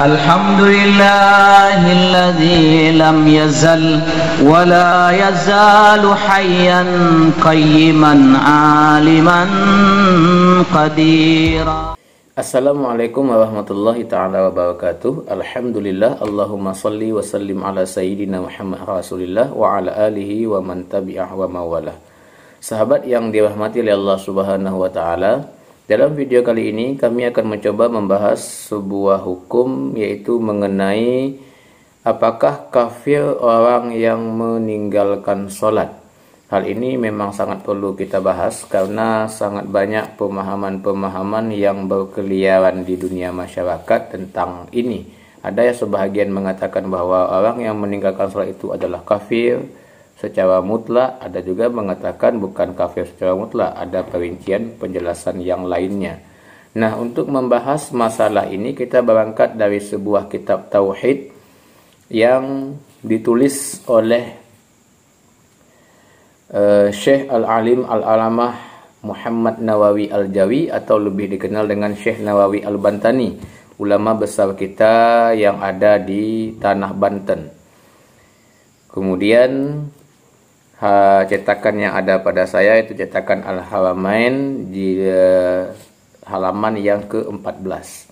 الحمد لله الذي لم يزل ولا يزال حيا قيما عالما قديرا. Assalamualaikum warahmatullahi ta'ala wabarakatuh. Alhamdulillah, Allahumma salli wa sallim ala sayyidina Muhammad Rasulillah wa ala alihi wa man tabi'ah wa mawalah. Sahabat yang dirahmati oleh Allah subhanahu wa ta'ala, dalam video kali ini kami akan mencoba membahas sebuah hukum, yaitu mengenai apakah kafir orang yang meninggalkan sholat. Hal ini memang sangat perlu kita bahas karena sangat banyak pemahaman-pemahaman yang berkeliaran di dunia masyarakat tentang ini. Ada yang sebahagian mengatakan bahwa orang yang meninggalkan sholat itu adalah kafir secara mutlak, ada juga mengatakan bukan kafir secara mutlak, ada perincian penjelasan yang lainnya. Nah, untuk membahas masalah ini kita berangkat dari sebuah kitab tauhid yang ditulis oleh Syekh Al-Alim Al-Alamah Muhammad Nawawi Al-Jawi, atau lebih dikenal dengan Syekh Nawawi Al-Bantani, ulama besar kita yang ada di tanah Banten. Kemudian cetakan yang ada pada saya itu cetakan Al-Haramain di halaman yang ke-14.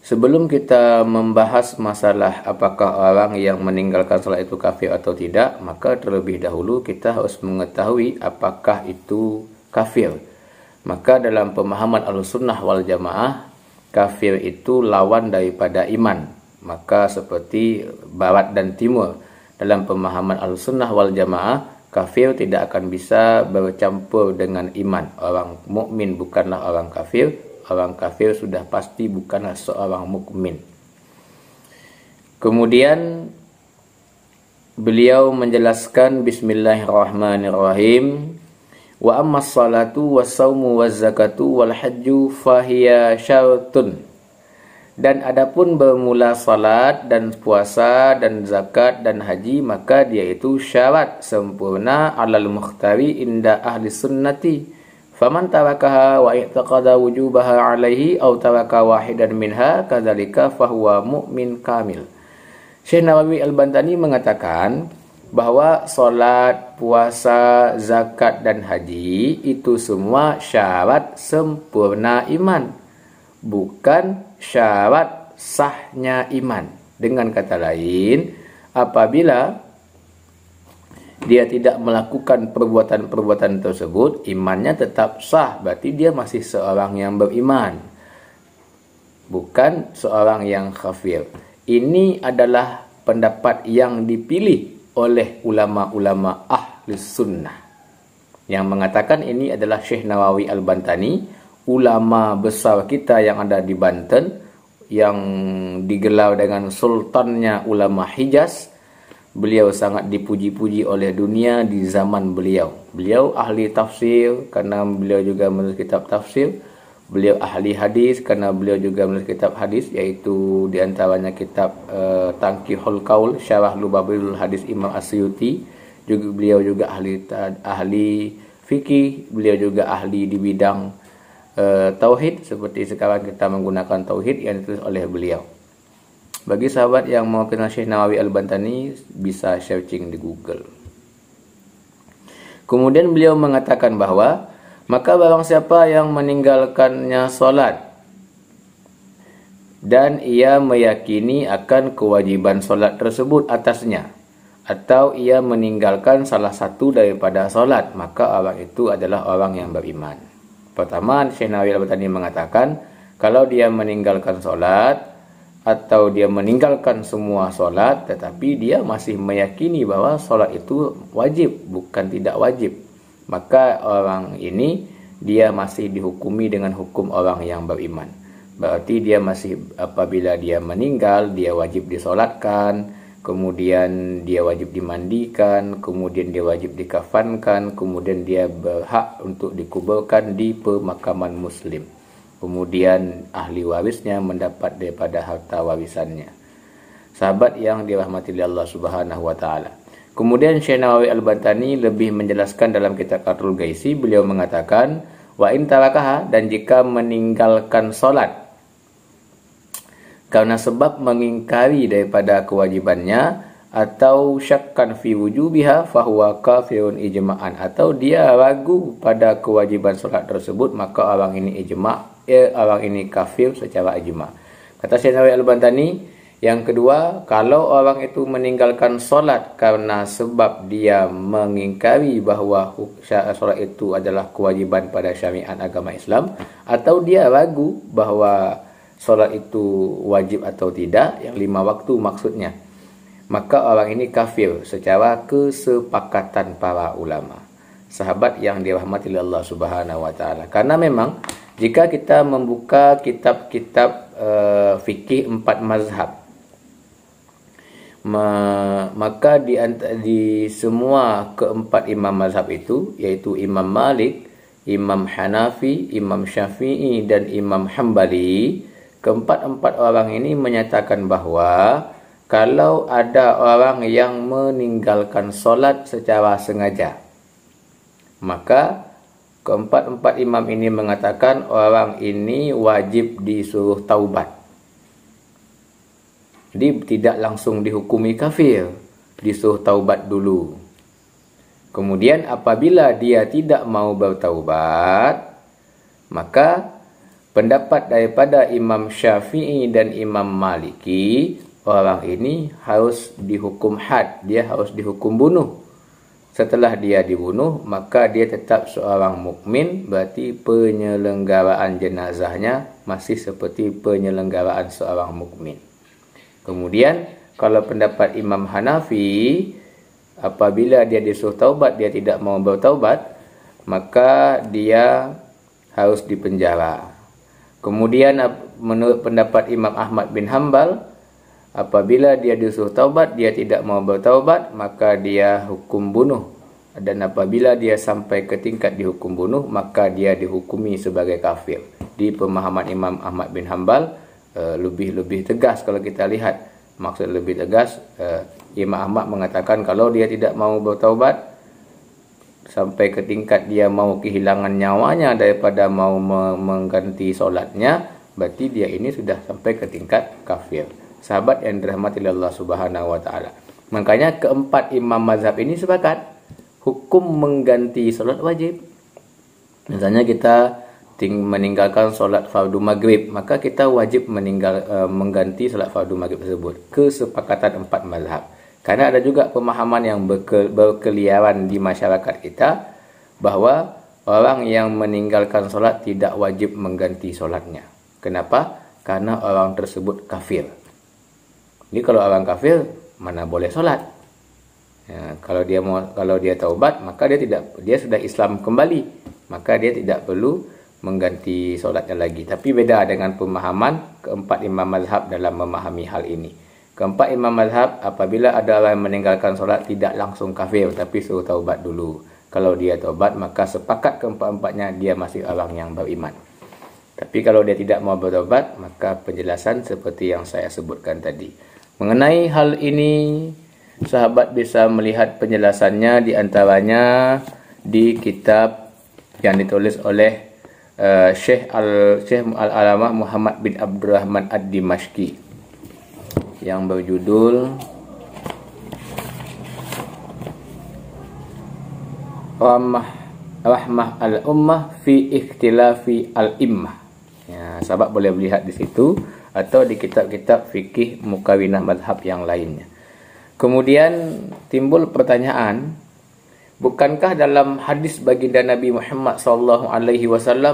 Sebelum kita membahas masalah apakah orang yang meninggalkan salat itu kafir atau tidak, maka terlebih dahulu kita harus mengetahui apakah itu kafir. Maka dalam pemahaman Ahlussunnah wal Jamaah, kafir itu lawan daripada iman. Maka seperti barat dan timur, dalam pemahaman Ahlussunnah wal Jamaah, kafir tidak akan bisa bercampur dengan iman. Orang mukmin bukanlah orang kafir, orang kafir sudah pasti bukanlah seorang mukmin. Kemudian beliau menjelaskan, bismillahirrahmanirrahim, wa ammas salatu was-saumu waz-zakatu wal hajju fahiya syartun. Dan adapun bermula salat dan puasa dan zakat dan haji, maka dia itu syarat sempurna alal mukhtari inda ahli sunnati. Faman tarakaha wa i'taqada wujubaha alaihi aw taraka wahidan minha kadzalika fahuwa mu'min kamil. Syekh Nawawi Al-Bantani mengatakan bahwa salat, puasa, zakat dan haji itu semua syarat sempurna iman, bukan syarat sahnya iman. Dengan kata lain, apabila dia tidak melakukan perbuatan-perbuatan tersebut, imannya tetap sah, berarti dia masih seorang yang beriman, bukan seorang yang kafir. Ini adalah pendapat yang dipilih oleh ulama-ulama ahli sunnah. Yang mengatakan ini adalah Syekh Nawawi Al-Bantani, ulama besar kita yang ada di Banten, yang digelar dengan sultannya ulama Hijaz. Beliau sangat dipuji-puji oleh dunia di zaman beliau. Beliau ahli tafsir karena beliau juga menulis kitab tafsir. Beliau ahli hadis karena beliau juga menulis kitab hadis, yaitu diantaranya kitab Tanqihul Qaul, Syarah Lubabil Hadis Imam Asyuti. Juga beliau juga ahli fikih. Beliau juga ahli di bidang tauhid, seperti sekarang kita menggunakan tauhid yang ditulis oleh beliau. Bagi sahabat yang mau kenal Syekh Nawawi Al-Bantani, bisa searching di Google. Kemudian beliau mengatakan bahwa maka barang siapa yang meninggalkannya solat dan ia meyakini akan kewajiban solat tersebut atasnya, atau ia meninggalkan salah satu daripada solat, maka orang itu adalah orang yang beriman. Pertama, Syekh Nawawi Al-Bantani mengatakan kalau dia meninggalkan solat atau dia meninggalkan semua solat, tetapi dia masih meyakini bahwa solat itu wajib, bukan tidak wajib, maka orang ini dia masih dihukumi dengan hukum orang yang beriman. Berarti dia masih, apabila dia meninggal, dia wajib disolatkan, kemudian dia wajib dimandikan, kemudian dia wajib dikafankan, kemudian dia berhak untuk dikuburkan di pemakaman muslim. Kemudian ahli warisnya mendapat daripada harta warisannya. Sahabat yang dirahmati Allah Subhanahu wa taala. Kemudian Syekh Nawawi Al-Bantani lebih menjelaskan dalam kitab Qatrul Gaisi, beliau mengatakan wa in tarakaha, dan jika meninggalkan salat karena sebab mengingkari daripada kewajibannya, atau syakkan fi wujubiha fahuwa kafirun ijma'an, atau dia ragu pada kewajiban solat tersebut, maka orang ini orang ini kafir secara ijma'. Kata Syekh Nawawi Al-Bantani, yang kedua, kalau orang itu meninggalkan solat karena sebab dia mengingkari bahawa solat itu adalah kewajiban pada syariat agama Islam, atau dia ragu bahawa solat itu wajib atau tidak, yang 5 waktu maksudnya, maka orang ini kafir secara kesepakatan para ulama, sahabat yang dirahmati oleh Allah Subhanahu wa taala. Karena memang jika kita membuka kitab-kitab fikih 4 mazhab, maka di semua keempat imam mazhab itu, yaitu Imam Malik, Imam Hanafi, Imam Syafi'i, dan Imam Hambali, keempat-empat orang ini menyatakan bahawa kalau ada orang yang meninggalkan solat secara sengaja, maka keempat-empat imam ini mengatakan orang ini wajib disuruh taubat. Jadi tidak langsung dihukumi kafir, disuruh taubat dulu. Kemudian apabila dia tidak mau bertaubat, maka pendapat daripada Imam Syafi'i dan Imam Maliki, orang ini harus dihukum had, dia harus dihukum bunuh. Setelah dia dibunuh, maka dia tetap seorang mukmin, berarti penyelenggaraan jenazahnya masih seperti penyelenggaraan seorang mukmin. Kemudian kalau pendapat Imam Hanafi, apabila dia disuruh taubat, dia tidak mau bertaubat, maka dia harus dipenjara. Kemudian menurut pendapat Imam Ahmad bin Hanbal, apabila dia disuruh taubat, dia tidak mau bertaubat, maka dia hukum bunuh. Dan apabila dia sampai ke tingkat dihukum bunuh, maka dia dihukumi sebagai kafir. Di pemahaman Imam Ahmad bin Hanbal, lebih tegas kalau kita lihat. Maksud lebih tegas, Imam Ahmad mengatakan kalau dia tidak mau bertaubat, sampai ke tingkat dia mau kehilangan nyawanya daripada mau mengganti solatnya, berarti dia ini sudah sampai ke tingkat kafir. Sahabat yang dirahmati Allah Subhanahu wa taala. Makanya keempat imam mazhab ini sepakat hukum mengganti solat wajib. Misalnya kita meninggalkan solat fardu maghrib, maka kita wajib mengganti solat fardu maghrib tersebut. Kesepakatan 4 mazhab. Karena ada juga pemahaman yang berkeliaran di masyarakat kita bahawa orang yang meninggalkan solat tidak wajib mengganti solatnya. Kenapa? Karena orang tersebut kafir. Jadi kalau orang kafir mana boleh solat? Ya, kalau dia taubat, maka dia sudah Islam kembali, maka dia tidak perlu mengganti solatnya lagi. Tapi beda dengan pemahaman keempat imam mazhab dalam memahami hal ini. Keempat imam mazhab, apabila ada orang yang meninggalkan solat tidak langsung kafir, tapi suruh taubat dulu. Kalau dia taubat, maka sepakat keempat-empatnya dia masih orang yang beriman. Tapi kalau dia tidak mau bertaubat, maka penjelasan seperti yang saya sebutkan tadi. Mengenai hal ini, sahabat bisa melihat penjelasannya di antaranya di kitab yang ditulis oleh Syekh Al-Alamah Muhammad bin Abdurrahman Ad-Dimashqi yang berjudul Rahmah al-Ummah fi Ikhtilafi al-Immah. Ya, sahabat boleh melihat di situ atau di kitab-kitab fikih mukawinah mazhab yang lainnya. Kemudian timbul pertanyaan, bukankah dalam hadis baginda Nabi Muhammad SAW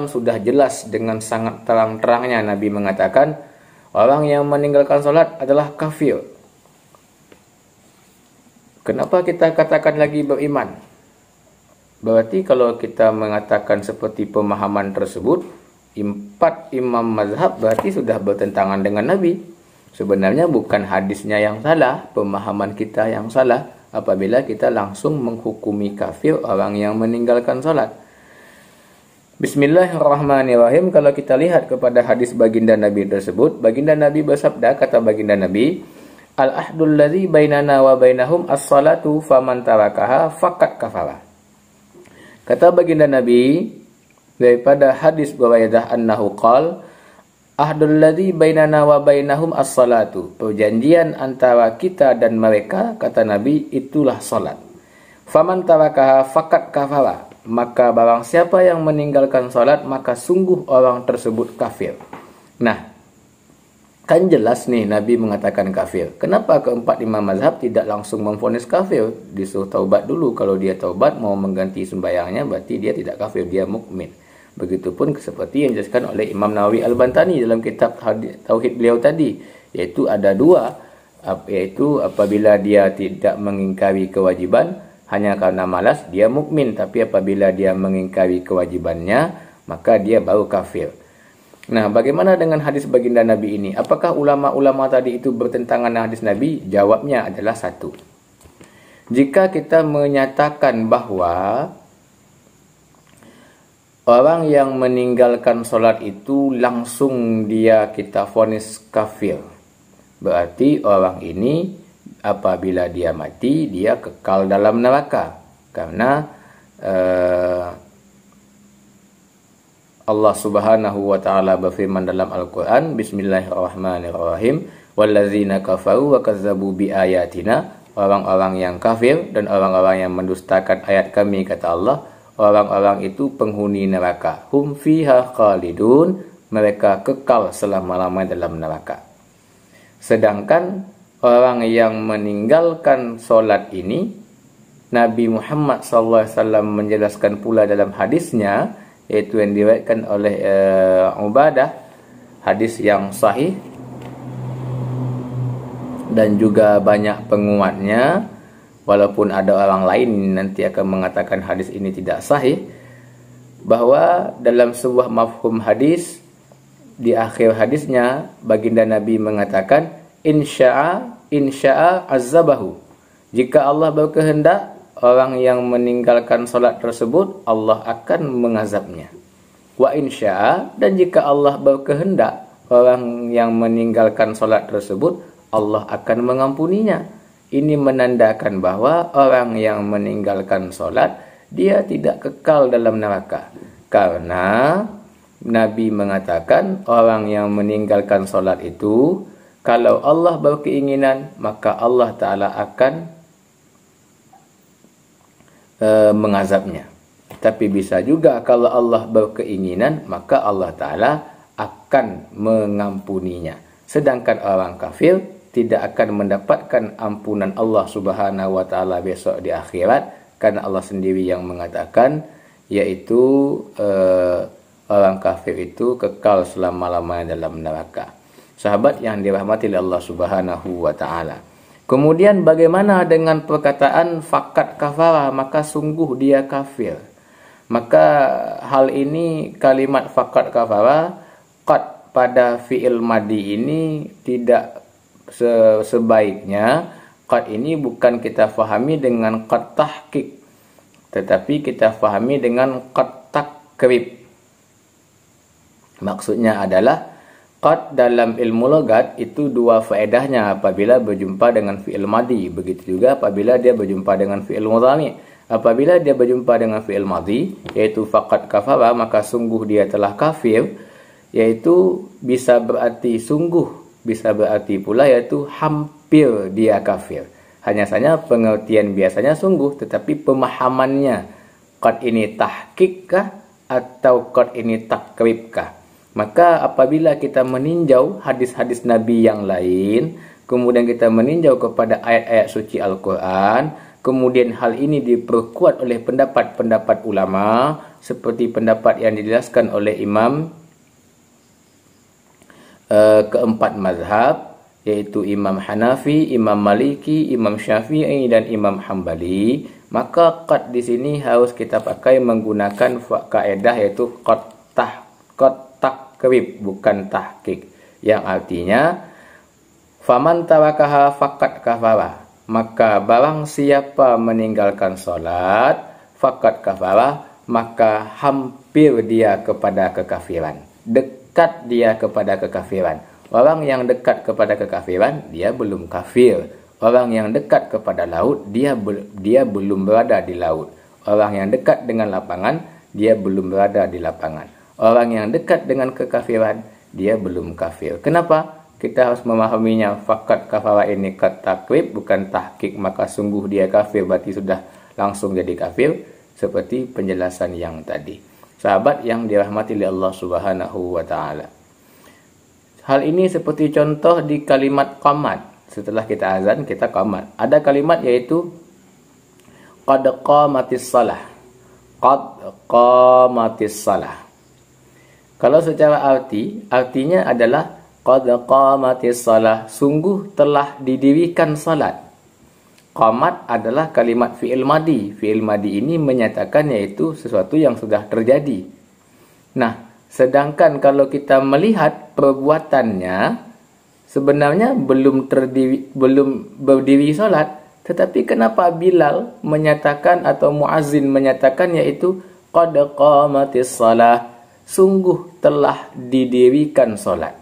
sudah jelas dengan sangat terang-terangnya Nabi mengatakan orang yang meninggalkan solat adalah kafir. Kenapa kita katakan lagi beriman? Berarti kalau kita mengatakan seperti pemahaman tersebut, 4 imam mazhab berarti sudah bertentangan dengan Nabi. Sebenarnya bukan hadisnya yang salah, pemahaman kita yang salah apabila kita langsung menghukumi kafir orang yang meninggalkan solat. Bismillahirrahmanirrahim. Kalau kita lihat kepada hadis baginda Nabi tersebut, baginda Nabi bersabda, kata baginda Nabi, al-ahdul ladzi bainana wa bainahum as-salatu faman tarakaha faqad kafara. Kata baginda Nabi daripada hadis Buraidah annahu qala Ahdul ladzi bainana wa bainahum as-salatu. Perjanjian antara kita dan mereka, kata Nabi, itulah salat. Faman tarakaha faqad kafara. Maka barang siapa yang meninggalkan salat, maka sungguh orang tersebut kafir. Nah, kan jelas nih Nabi mengatakan kafir. Kenapa keempat imam mazhab tidak langsung memvonis kafir? Disuruh taubat dulu. Kalau dia taubat mau mengganti sembahyangnya, berarti dia tidak kafir, dia mukmin. Begitupun seperti yang dijelaskan oleh Imam Nawawi Al-Bantani dalam kitab Tauhid beliau tadi, yaitu ada dua, yaitu apabila dia tidak mengingkari kewajiban hanya karena malas, dia mukmin, tapi apabila dia mengingkari kewajibannya, maka dia baru kafir. Nah, bagaimana dengan hadis baginda Nabi ini? Apakah ulama-ulama tadi itu bertentangan dengan hadis Nabi? Jawabnya adalah satu. Jika kita menyatakan bahwa orang yang meninggalkan solat itu langsung kita vonis kafir, berarti orang ini apabila dia mati, dia kekal dalam neraka. Karena Allah Subhanahu wa taala berfirman dalam Al-Qur'an, Bismillahirrahmanirrahim, wallazina kafaru wa kazzabu biayatina, orang-orang yang kafir dan orang-orang yang mendustakan ayat kami, kata Allah, orang-orang itu penghuni neraka. Hum fiha khalidun, mereka kekal selama-lamanya dalam neraka. Sedangkan orang yang meninggalkan solat ini, Nabi Muhammad SAW menjelaskan pula dalam hadisnya, yaitu yang diriwayatkan oleh Ubadah, hadis yang sahih dan juga banyak penguatnya, walaupun ada orang lain nanti akan mengatakan hadis ini tidak sahih, bahwa dalam sebuah mafhum hadis, di akhir hadisnya baginda Nabi mengatakan, insya'a azabahu, jika Allah berkehendak orang yang meninggalkan solat tersebut, Allah akan mengazabnya. Wa insya'a, dan jika Allah berkehendak orang yang meninggalkan solat tersebut, Allah akan mengampuninya. Ini menandakan bahwa orang yang meninggalkan solat, dia tidak kekal dalam neraka. Karena Nabi mengatakan orang yang meninggalkan solat itu, kalau Allah berkeinginan, maka Allah Ta'ala akan mengazabnya. Tapi bisa juga kalau Allah berkeinginan, maka Allah Ta'ala akan mengampuninya. Sedangkan orang kafir tidak akan mendapatkan ampunan Allah Subhanahu wa Ta'ala besok di akhirat, karena Allah sendiri yang mengatakan, yaitu orang kafir itu kekal selama-lamanya dalam neraka. Sahabat yang dirahmati oleh Allah Subhanahu wa Ta'ala. Kemudian bagaimana dengan perkataan fakat kafara, maka sungguh dia kafir? Maka hal ini, kalimat fakat kafara, qad pada fi'il madi ini tidak sebaiknya. Qad ini bukan kita fahami dengan qad tahqiq, tetapi kita fahami dengan qad takrib. Maksudnya adalah qad dalam ilmu logat itu dua faedahnya apabila berjumpa dengan fi'il madi. Begitu juga apabila dia berjumpa dengan fi'il mudhari. Apabila dia berjumpa dengan fi'il madi, yaitu faqad kafara, maka sungguh dia telah kafir, yaitu bisa berarti sungguh, bisa berarti pula yaitu hampir dia kafir. Hanya saja pengertian biasanya sungguh, tetapi pemahamannya qad ini tahqiq kah atau qad ini takrib kah? Maka apabila kita meninjau hadis-hadis Nabi yang lain, kemudian kita meninjau kepada ayat-ayat suci Al-Quran, kemudian hal ini diperkuat oleh pendapat-pendapat ulama, seperti pendapat yang dijelaskan oleh imam keempat mazhab, yaitu Imam Hanafi, Imam Maliki, Imam Syafi'i, dan Imam Hambali, maka qad di sini harus kita pakai menggunakan kaedah yaitu qad takrib, bukan tahqiq, yang artinya faman tarakaha faqad kafara, maka barang siapa meninggalkan solat, faqad kafara, maka hampir dia kepada kekafiran, dekat dia kepada kekafiran. Orang yang dekat kepada kekafiran, dia belum kafir. Orang yang dekat kepada laut, dia belum berada di laut. Orang yang dekat dengan lapangan, dia belum berada di lapangan. Orang yang dekat dengan kekafiran, dia belum kafir. Kenapa? Kita harus memahaminya fakat kafara ini kat takrib, bukan tahqiq, maka sungguh dia kafir, berarti sudah langsung jadi kafir, seperti penjelasan yang tadi. Sahabat yang dirahmati oleh Allah Subhanahu wa taala. Hal ini seperti contoh di kalimat qamat. Setelah kita azan, kita qamat. Ada kalimat yaitu qad qamatis salah. Qad qamatis salah. Kalau secara artinya adalah qad qamatis salah, sungguh telah didirikan salat. Qamat adalah kalimat fi'il madi. Fi'il madi ini menyatakan yaitu sesuatu yang sudah terjadi. Nah, sedangkan kalau kita melihat perbuatannya, sebenarnya belum berdiri salat, tetapi kenapa Bilal menyatakan atau muazzin menyatakan yaitu qad qamatis salah, sungguh telah didirikan salat.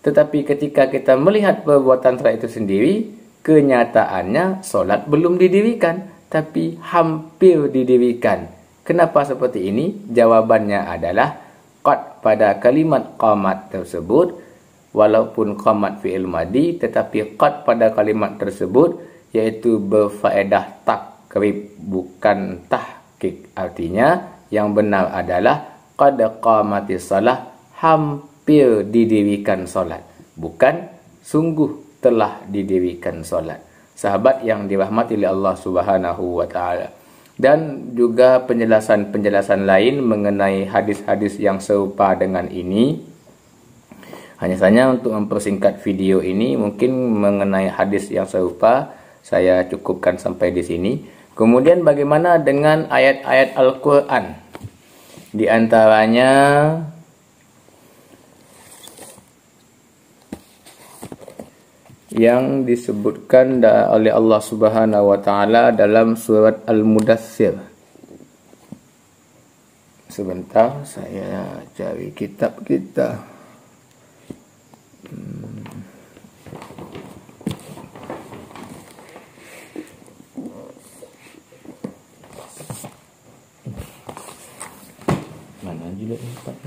Tetapi ketika kita melihat perbuatan salat itu sendiri, kenyataannya solat belum didirikan, tapi hampir didirikan. Kenapa seperti ini? Jawabannya adalah qad pada kalimat qamat tersebut, walaupun qamat fi'il madi, tetapi qad pada kalimat tersebut yaitu berfaedah takrib, bukan tahqiq. Artinya yang benar adalah qad qamatis salah, hampir didirikan solat, bukan sungguh telah didirikan solat. Sahabat yang dirahmati oleh Allah Subhanahu wa taala. Dan juga penjelasan-penjelasan lain mengenai hadis-hadis yang serupa dengan ini. Hanya saja untuk mempersingkat video ini, mungkin mengenai hadis yang serupa saya cukupkan sampai di sini. Kemudian bagaimana dengan ayat-ayat Al-Qur'an? Di antaranya yang disebutkan oleh Allah Subhanahu wa taala dalam surat Al-Mudaththir. Sebentar saya cari kitab kita. Mana jilid 4?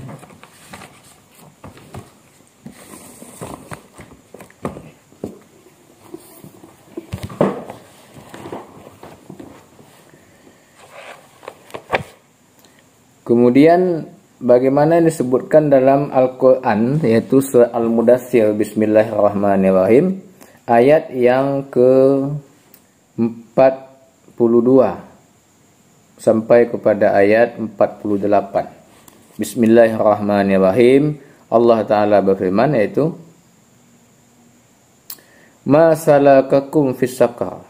Kemudian bagaimana disebutkan dalam Al-Quran, yaitu surah Al-Mudaththir, Bismillahirrahmanirrahim, ayat yang ke-42 sampai kepada ayat 48. Bismillahirrahmanirrahim. Allah Ta'ala berfirman, yaitu Ma salakakum fis saqar?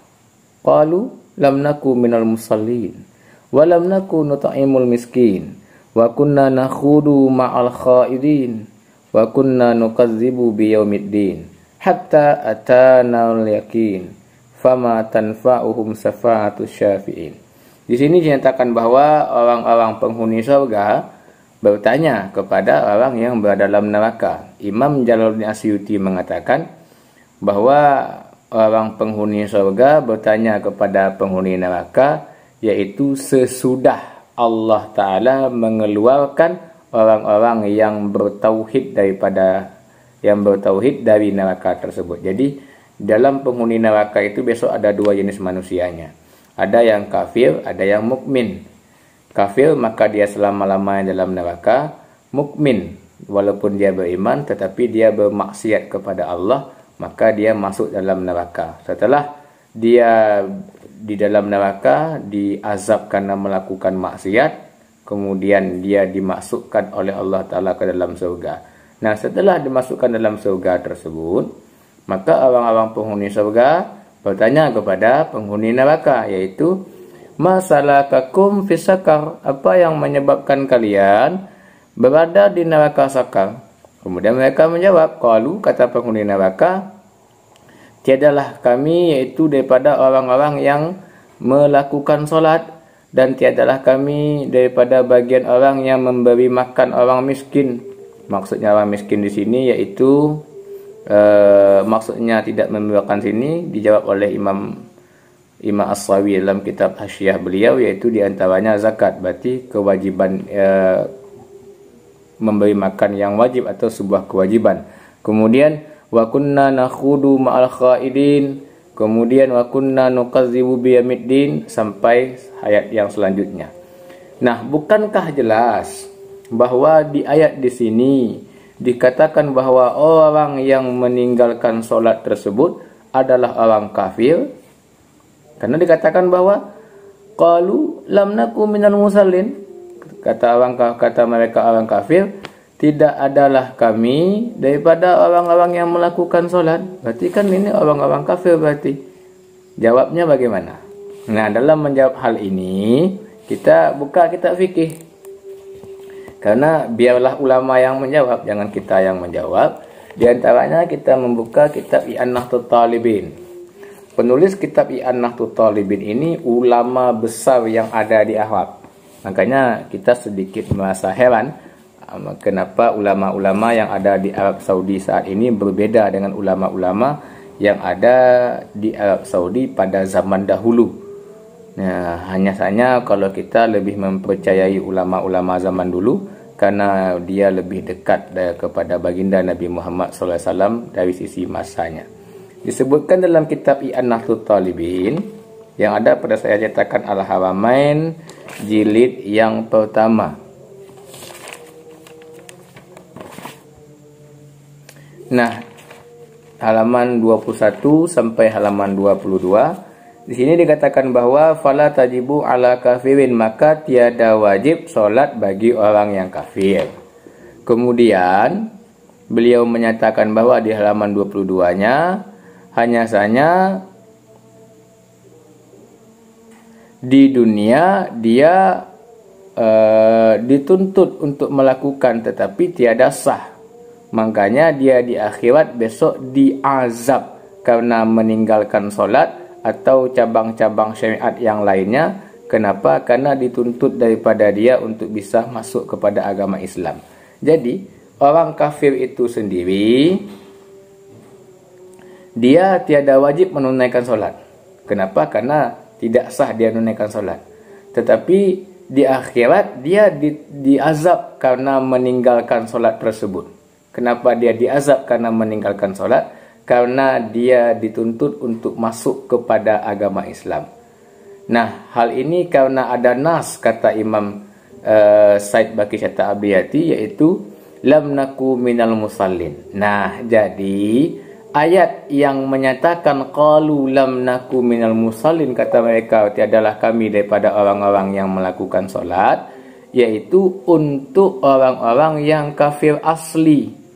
Qalu lam naku minal musallin wa lam naku nut'imul miskin wa kunna nakhudu ma'al khaidin wa kunna nukadzibu biyaumiddin hatta atana al-yaqin fama tanfa'uhum syafa'atus syafi'in. Di sini dinyatakan bahwa orang-orang penghuni surga bertanya kepada orang yang berada dalam neraka. Imam Jalaluddin Asyuti mengatakan bahwa orang penghuni surga bertanya kepada penghuni neraka, yaitu sesudah Allah Ta'ala mengeluarkan orang-orang yang bertauhid dari neraka tersebut. Jadi dalam penghuni neraka itu besok ada dua jenis manusianya. Ada yang kafir, ada yang mukmin. Kafir maka dia selama-lamanya dalam neraka. Mukmin walaupun dia beriman tetapi dia bermaksiat kepada Allah, maka dia masuk dalam neraka. Setelah dia di dalam neraka diazab karena melakukan maksiat, kemudian dia dimasukkan oleh Allah Ta'ala ke dalam surga. Nah, setelah dimasukkan dalam surga tersebut, maka orang-orang penghuni surga bertanya kepada penghuni neraka, yaitu Ma salakakum fis saqar? Apa yang menyebabkan kalian berada di neraka sakar? Kemudian mereka menjawab, qalu, kata penghuni neraka, tiadalah kami yaitu daripada orang-orang yang melakukan solat, dan tiadalah kami daripada bagian orang yang memberi makan orang miskin. Maksudnya orang miskin di sini yaitu maksudnya tidak memberi makan sini dijawab oleh Imam As-Sawi dalam kitab Hasyiah beliau, yaitu diantaranya zakat. Berarti kewajiban memberi makan yang wajib atau sebuah kewajiban. Kemudian wa kunna nakhudu ma'al khaidin, kemudian wa kunna nukadzibu biyaumiddin sampai ayat yang selanjutnya. Nah, bukankah jelas bahwa di ayat di sini dikatakan bahwa orang yang meninggalkan solat tersebut adalah orang kafir? Karena dikatakan bahwa qalu lam naku minal musallin, kata mereka orang kafir, tidak adalah kami daripada orang-orang yang melakukan solat. Berarti kan ini orang-orang kafir berarti. Jawabnya bagaimana? Nah, dalam menjawab hal ini kita buka kitab fikih. Karena biarlah ulama yang menjawab, jangan kita yang menjawab. Di antaranya kita membuka kitab I'anatul Talibin. Penulis kitab I'anatul Talibin ini ulama besar yang ada di Arab. Makanya kita sedikit merasa heran kenapa ulama-ulama yang ada di Arab Saudi saat ini berbeda dengan ulama-ulama yang ada di Arab Saudi pada zaman dahulu. Nah, hanya saja kalau kita lebih mempercayai ulama-ulama zaman dulu karena dia lebih dekat kepada baginda Nabi Muhammad SAW dari sisi masanya. Disebutkan dalam kitab I'anatul Talibin yang ada pada saya cetakan Al-Haramain jilid yang pertama. Nah, halaman 21 sampai halaman 22 di sini dikatakan bahwa fala tajibu ala kafirin, maka tiada wajib solat bagi orang yang kafir. Kemudian beliau menyatakan bahwa di halaman 22-nya hanya saja di dunia dia dituntut untuk melakukan tetapi tiada sah. Makanya dia di akhirat besok diazab karena meninggalkan solat atau cabang-cabang syariat yang lainnya. Kenapa? Karena dituntut daripada dia untuk bisa masuk kepada agama Islam. Jadi orang kafir itu sendiri dia tiada wajib menunaikan solat. Kenapa? Karena tidak sah dia menunaikan solat. Tetapi di akhirat dia diazab karena meninggalkan solat tersebut. Kenapa dia diazab karena meninggalkan solat? Karena dia dituntut untuk masuk kepada agama Islam. Nah, hal ini karena ada nas, kata Imam Said Baqi Syata-Abiyati, yaitu lam naku minal musallin. Nah, jadi ayat yang menyatakan qalu lam naku minal musallin, kata mereka tiadalah kami daripada orang-orang yang melakukan solat, yaitu untuk orang-orang yang kafir asli.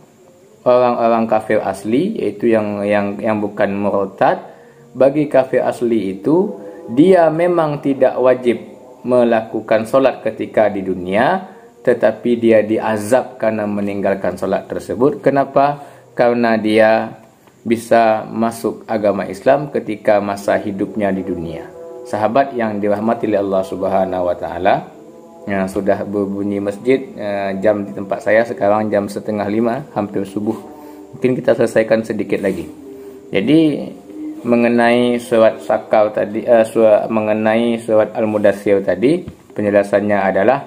Orang-orang kafir asli yaitu yang bukan murtad. Bagi kafir asli itu dia memang tidak wajib melakukan solat ketika di dunia, tetapi dia diazab karena meninggalkan solat tersebut. Kenapa? Karena dia bisa masuk agama Islam ketika masa hidupnya di dunia. Sahabat yang dirahmati oleh Allah Subhanahu wa taala, yang sudah berbunyi masjid, jam di tempat saya sekarang jam 4:30, hampir subuh. Mungkin kita selesaikan sedikit lagi. Jadi mengenai surat Sakar tadi, mengenai surat Al-Mudaththir tadi, penjelasannya adalah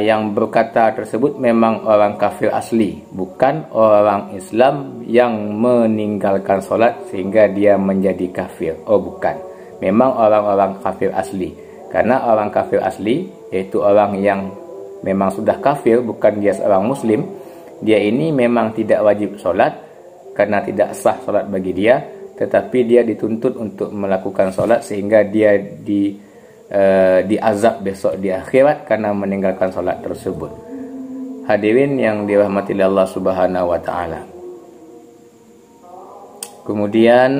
yang berkata tersebut memang orang kafir asli, bukan orang Islam yang meninggalkan solat sehingga dia menjadi kafir. Oh, bukan. Memang orang-orang kafir asli. Karena orang kafir asli yaitu orang yang memang sudah kafir, bukan dia seorang muslim. Dia ini memang tidak wajib solat karena tidak sah solat bagi dia, tetapi dia dituntut untuk melakukan solat sehingga dia diazab besok di akhirat karena meninggalkan solat tersebut. Hadirin yang dirahmati Allah Subhanahu wa taala. Kemudian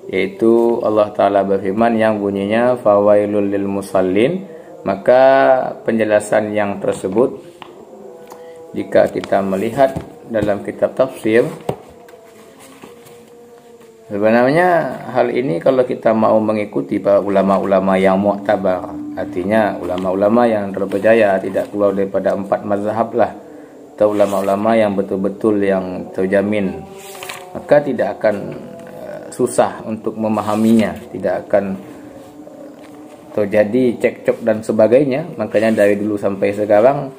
yaitu Allah Ta'ala berfirman yang bunyinya fawailul lil musallin. Maka penjelasan yang tersebut jika kita melihat dalam kitab tafsir, sebenarnya hal ini kalau kita mau mengikuti para ulama-ulama yang mu'tabar, artinya ulama-ulama yang terpercaya, tidak keluar daripada 4 mazhab lah, atau ulama-ulama yang betul-betul yang terjamin, maka tidak akan susah untuk memahaminya, tidak akan terjadi cekcok dan sebagainya. Makanya dari dulu sampai sekarang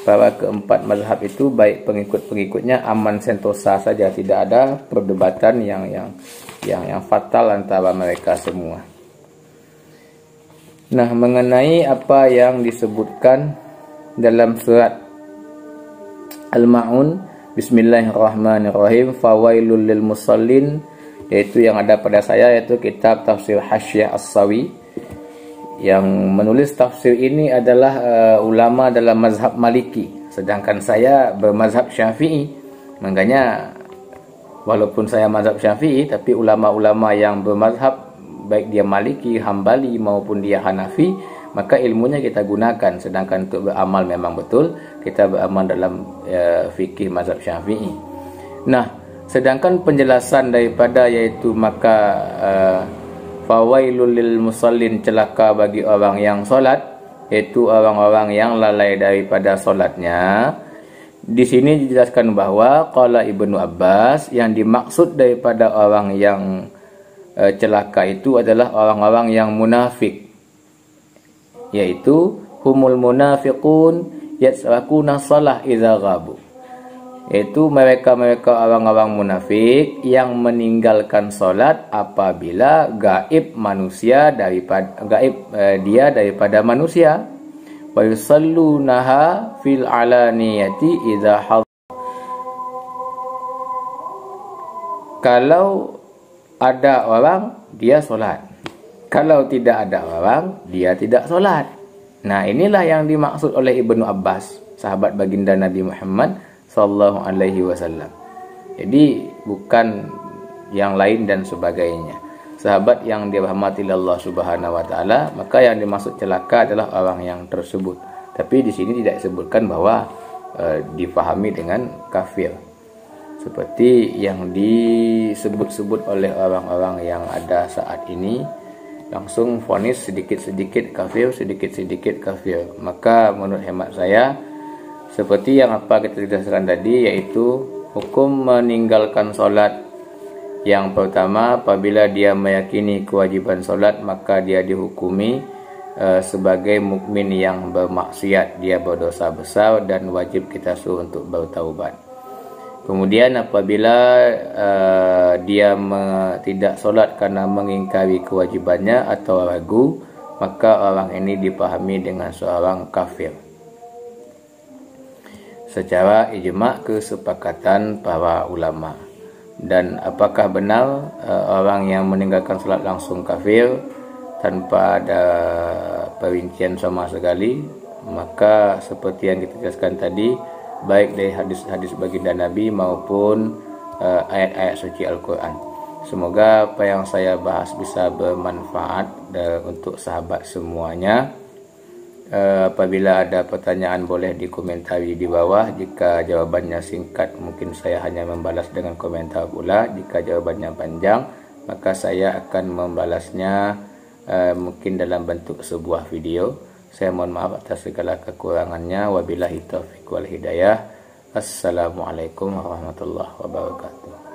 para keempat mazhab itu baik pengikut-pengikutnya aman sentosa saja, tidak ada perdebatan yang fatal antara mereka semua. Nah, mengenai apa yang disebutkan dalam surat Al-Ma'un, Bismillahirrahmanirrahim, fawailul lil musallin, yaitu yang ada pada saya, yaitu kitab tafsir Hasyiah As-Sawi. Yang menulis tafsir ini adalah ulama dalam mazhab Maliki, sedangkan saya bermazhab Syafi'i. Makanya walaupun saya mazhab Syafi'i, tapi ulama-ulama yang bermazhab baik dia Maliki, Hambali maupun dia Hanafi, maka ilmunya kita gunakan. Sedangkan untuk beramal memang betul kita beramal dalam fikih mazhab Syafi'i. Nah, sedangkan penjelasan daripada yaitu maka fawailul lil musallin, celaka bagi orang yang solat, yaitu orang-orang yang lalai daripada solatnya. Di sini dijelaskan bahwa qala Ibnu Abbas, yang dimaksud daripada orang yang celaka itu adalah orang-orang yang munafik, yaitu humul munafiqun yatsrakuna shalah idza ghabu, yaitu mereka orang-orang munafik yang meninggalkan salat apabila gaib manusia daripada manusia. Wa yusallunaha fil alaniyati idza hadar, kalau ada orang dia solat, kalau tidak ada orang dia tidak solat. Nah, inilah yang dimaksud oleh Ibnu Abbas, sahabat baginda Nabi Muhammad sallallahu alaihi wasallam. Jadi bukan yang lain dan sebagainya. Sahabat yang dirahmati Allah Subhanahu wa taala, maka yang dimaksud celaka adalah orang yang tersebut. Tapi di sini tidak disebutkan bahwa difahami dengan kafir, seperti yang disebut-sebut oleh orang-orang yang ada saat ini, langsung vonis sedikit-sedikit kafir, sedikit-sedikit kafir. Maka menurut hemat saya, seperti yang apa kita jelaskan tadi, yaitu hukum meninggalkan solat. Yang pertama, apabila dia meyakini kewajiban solat, maka dia dihukumi sebagai mukmin yang bermaksiat, dia berdosa besar dan wajib kita suruh untuk bertaubat. Kemudian apabila dia tidak solat karena mengingkari kewajibannya atau ragu, maka orang ini dipahami dengan seorang kafir secara ijma' kesepakatan para ulama. Dan apakah benar orang yang meninggalkan salat langsung kafir tanpa ada perincian sama sekali? Maka seperti yang kita jelaskan tadi, baik dari hadis-hadis baginda Nabi maupun ayat-ayat suci Al-Quran. Semoga apa yang saya bahas bisa bermanfaat untuk sahabat semuanya. Apabila ada pertanyaan boleh dikomentari di bawah. Jika jawabannya singkat, mungkin saya hanya membalas dengan komentar pula. Jika jawabannya panjang, maka saya akan membalasnya mungkin dalam bentuk sebuah video. Saya mohon maaf atas segala kekurangannya. Wabillahi taufiq wal hidayah. Assalamualaikum warahmatullahi wabarakatuh.